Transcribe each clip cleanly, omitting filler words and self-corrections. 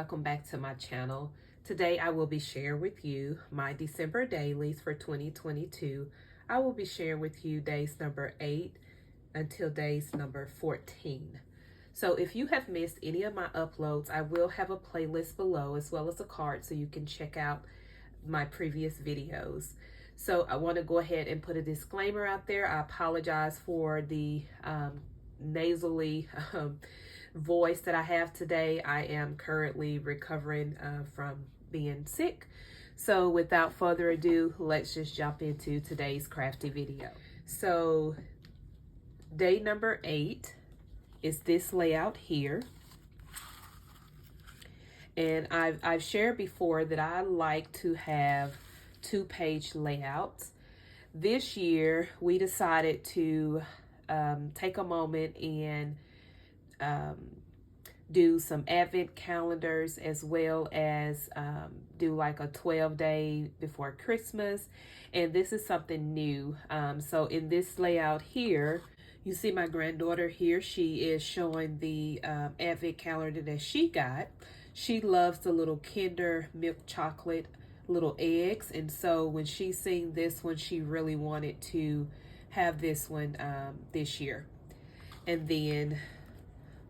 welcome back to my channel. Today I will be sharing with you my December dailies for 2022. I will be sharing with you days number 8 until days number 14. So if you have missed any of my uploads, I will have a playlist below as well as a card so you can check out my previous videos. So I want to go ahead and put a disclaimer out there. I apologize for the nasally voice that I have today. I am currently recovering from being sick. So without further ado, let's just jump into today's crafty video. So day number 8 is this layout here. And I've shared before that I like to have 2-page layouts. This year we decided to take a moment and do some advent calendars, as well as do like a 12-day before Christmas. And this is something new. So in this layout here, you see my granddaughter here. She is showing the advent calendar that she got. She loves the little Kinder milk chocolate little eggs. And so when she seen this one, she really wanted to have this one this year. And then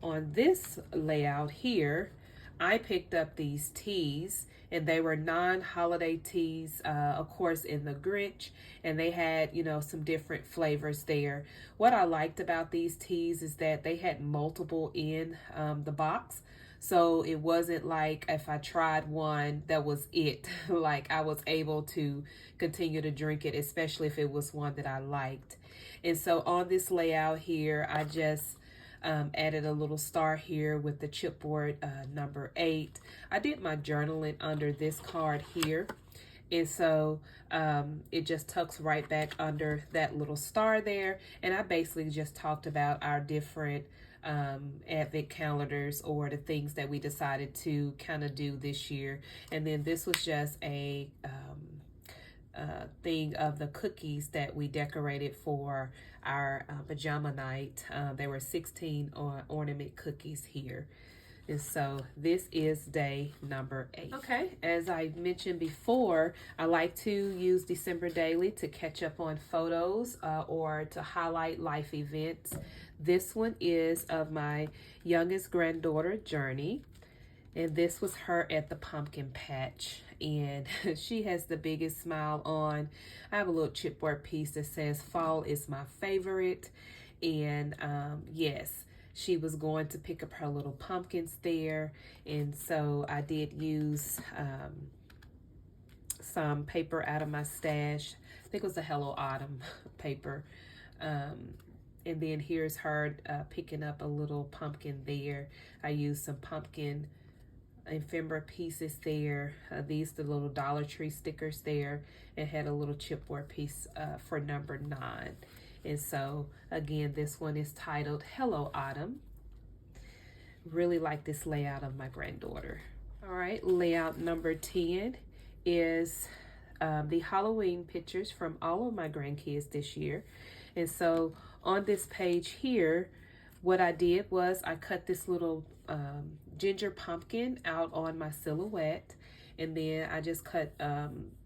on this layout here, I picked up these teas, and they were non-holiday teas, of course, in the Grinch, and they had, you know, some different flavors there. What I liked about these teas is that they had multiple in the box. So it wasn't like if I tried one, that was it. Like I was able to continue to drink it, especially if it was one that I liked. And so on this layout here, I just added a little star here with the chipboard number 8. I did my journaling under this card here. And so it just tucks right back under that little star there. And I basically just talked about our different advent calendars, or the things that we decided to kind of do this year. And then this was just a thing of the cookies that we decorated for our pajama night. There were 16 ornament cookies here. And so this is day number 8. Okay, as I mentioned before, I like to use December Daily to catch up on photos or to highlight life events. This one is of my youngest granddaughter, Journey. And this was her at the pumpkin patch. And she has the biggest smile on. I have a little chipboard piece that says, "Fall is my favorite." And yes, she was going to pick up her little pumpkins there. And so I did use some paper out of my stash. I think it was the Hello Autumn paper. And then here's her picking up a little pumpkin there. I used some pumpkin ephemera pieces there. These the little Dollar Tree stickers there, and had a little chipboard piece for number 9. And so again, this one is titled Hello Autumn. Really like this layout of my granddaughter. All right, layout number 10 is the Halloween pictures from all of my grandkids this year. And so on this page here, what I did was I cut this little ginger pumpkin out on my silhouette, and then I just cut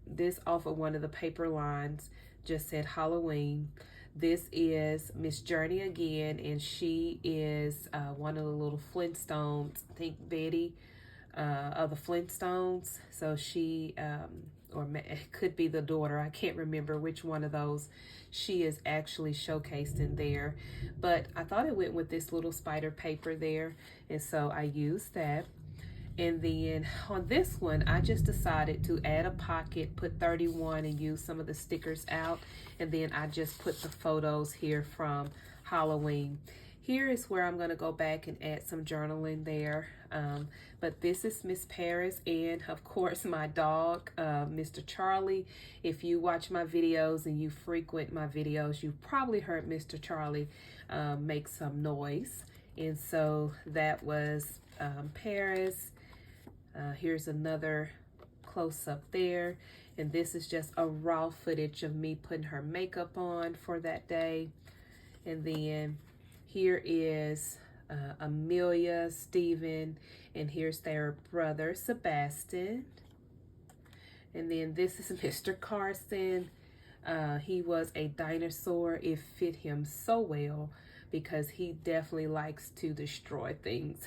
this off of one of the paper lines, just said Halloween. This is Miss Journey again, and she is one of the little Flintstones, I think Betty of the Flintstones. So she, or it could be the daughter, I can't remember which one of those she is actually showcased in there. But I thought it went with this little spider paper there, and so I used that. And then on this one, I just decided to add a pocket, put 31, and use some of the stickers out. And then I just put the photos here from Halloween. Here is where I'm going to go back and add some journaling there. But this is Miss Paris, and of course my dog, Mr. Charlie. If you watch my videos and you frequent my videos, you've probably heard Mr. Charlie make some noise. And so that was Paris. Here's another close-up there. And this is just a raw footage of me putting her makeup on for that day. And then here is Amelia, Stephen, and here's their brother, Sebastian. And then this is Mr. Carson. He was a dinosaur. It fit him so well because he definitely likes to destroy things.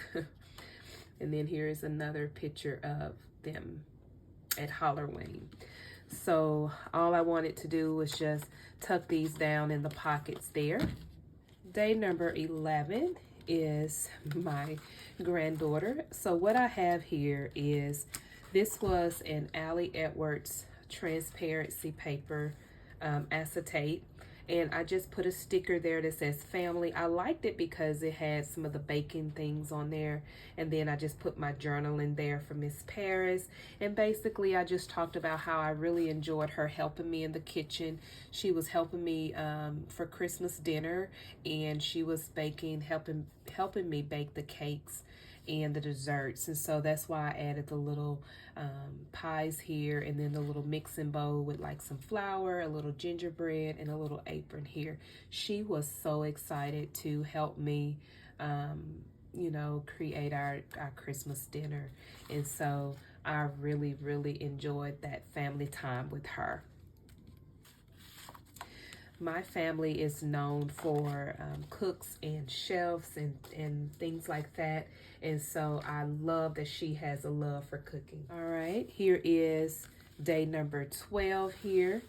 And then here's another picture of them at Halloween. So all I wanted to do was just tuck these down in the pockets there. Day number 11 is my granddaughter. So what I have here is, this was an Allie Edwards transparency paper, acetate, and I just put a sticker there that says family. I liked it because it had some of the baking things on there, and then I just put my journal in there for Miss Paris. And basically I just talked about how I really enjoyed her helping me in the kitchen. She was helping me for Christmas dinner, and she was helping me bake the cakes and the desserts. And so that's why I added the little pies here, and then the little mixing bowl with like some flour, a little gingerbread, and a little apron here. She was so excited to help me you know, create our Christmas dinner. And so I really enjoyed that family time with her. My family is known for cooks and chefs and things like that. And so I love that she has a love for cooking. All right, here is day number 12 here.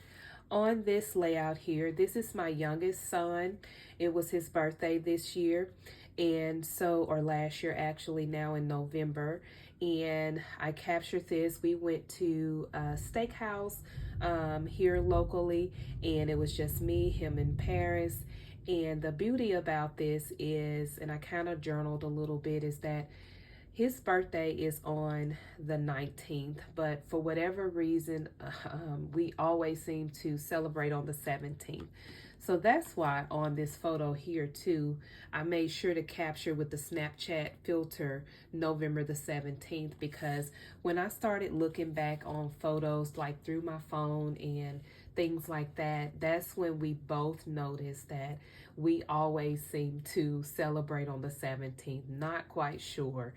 On this layout here, this is my youngest son. It was his birthday this year. And so, or last year actually, now in November. And I captured this. We went to a steakhouse here locally, and it was just me, him, and Paris. And the beauty about this is, and I kind of journaled a little bit, is that his birthday is on the 19th, but for whatever reason, we always seem to celebrate on the 17th. So that's why on this photo here too, I made sure to capture with the Snapchat filter November the 17th, because when I started looking back on photos like through my phone and things like that, that's when we both noticed that we always seem to celebrate on the 17th. Not quite sure.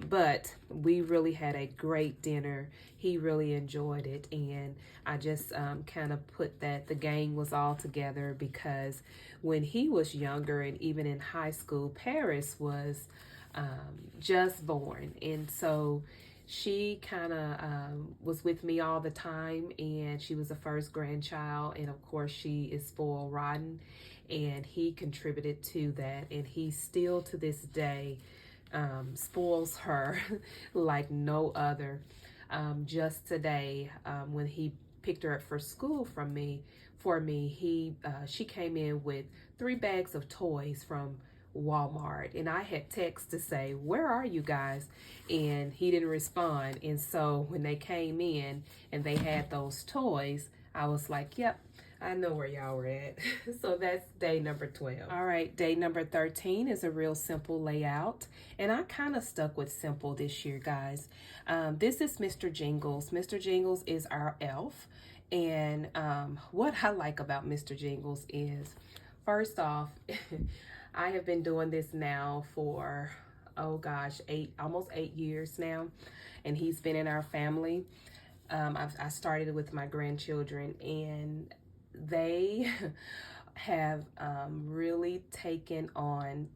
But we really had a great dinner. He really enjoyed it, and I just kind of put that the gang was all together, because when he was younger and even in high school, Paris was just born, and so she kind of was with me all the time, and she was the first grandchild, and of course she is spoiled rotten, and he contributed to that, and he still to this day spoils her like no other. Just today, when he picked her up for school for me, she came in with 3 bags of toys from Walmart, and I had text to say, where are you guys? And he didn't respond. And so when they came in and they had those toys, I was like, yep, I know where y'all were at. So that's day number 12. All right, day number 13 is a real simple layout. And I kind of stuck with simple this year, guys. This is Mr. Jingles. Mr. Jingles is our elf. And what I like about Mr. Jingles is, first off, I have been doing this now for, oh gosh, almost 8 years now. And he's been in our family. I started with my grandchildren, and they have really taken on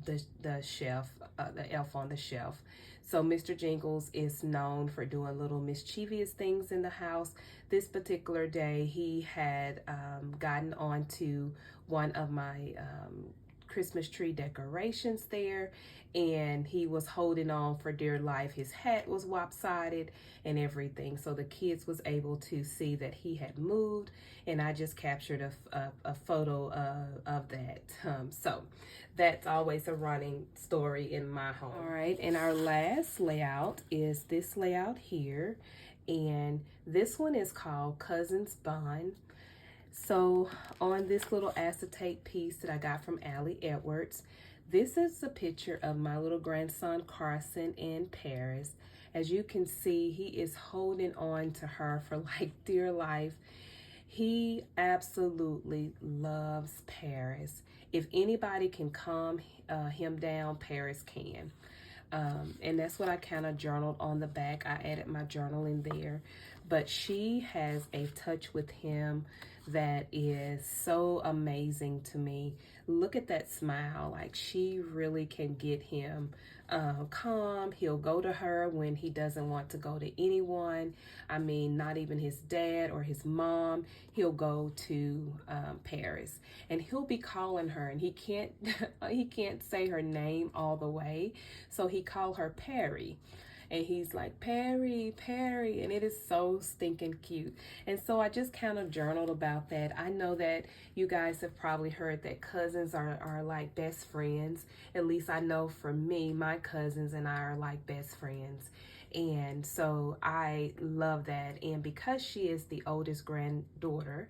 the chef, the elf on the shelf. So Mr. Jingles is known for doing little mischievous things in the house. This particular day, he had gotten onto one of my Christmas tree decorations there, and he was holding on for dear life. His hat was lopsided and everything, so the kids was able to see that he had moved, and I just captured a photo of that. So that's always a running story in my home. All right, and our last layout is this layout here, and this one is called Cousins Bond. So on this little acetate piece that I got from Allie Edwards, this is a picture of my little grandson Carson in Paris. As you can see, he is holding on to her for like dear life. He absolutely loves Paris. If anybody can calm him down, Paris can. And that's what I kind of journaled on the back. I added my journal in there. But she has a touch with him that is so amazing to me. Look at that smile. Like, she really can get him calm. He'll go to her when he doesn't want to go to anyone. I mean, not even his dad or his mom. He'll go to Paris, and he'll be calling her, and he can't he can't say her name all the way, so he call her Perry. And he's like, Perry, Perry, and it is so stinking cute. And so I just kind of journaled about that. I know that you guys have probably heard that cousins are like best friends. At least I know for me, my cousins and I are like best friends. And so I love that. And because she is the oldest granddaughter,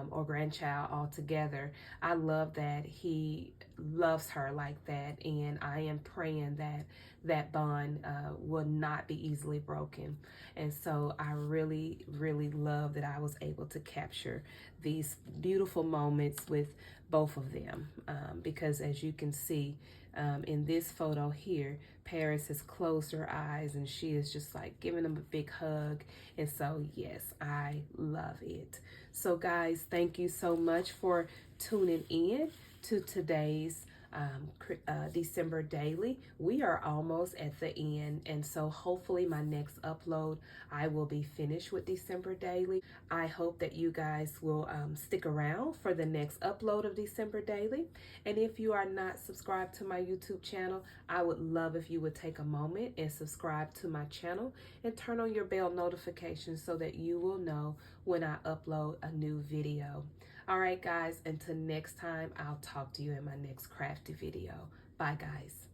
or grandchild altogether, I love that he loves her like that. And I am praying that that bond will not be easily broken. And so I really, really love that I was able to capture these beautiful moments with both of them, because as you can see in this photo here, Paris has closed her eyes and she is just like giving him a big hug. And so, yes, I love it. So, guys, thank you so much for tuning in to today's December daily. We are almost at the end, and so hopefully my next upload I will be finished with December daily. I hope that you guys will stick around for the next upload of December daily. And if you are not subscribed to my YouTube channel, I would love if you would take a moment and subscribe to my channel and turn on your bell notifications so that you will know when I upload a new video. All right, guys, until next time, I'll talk to you in my next crafty video. Bye, guys.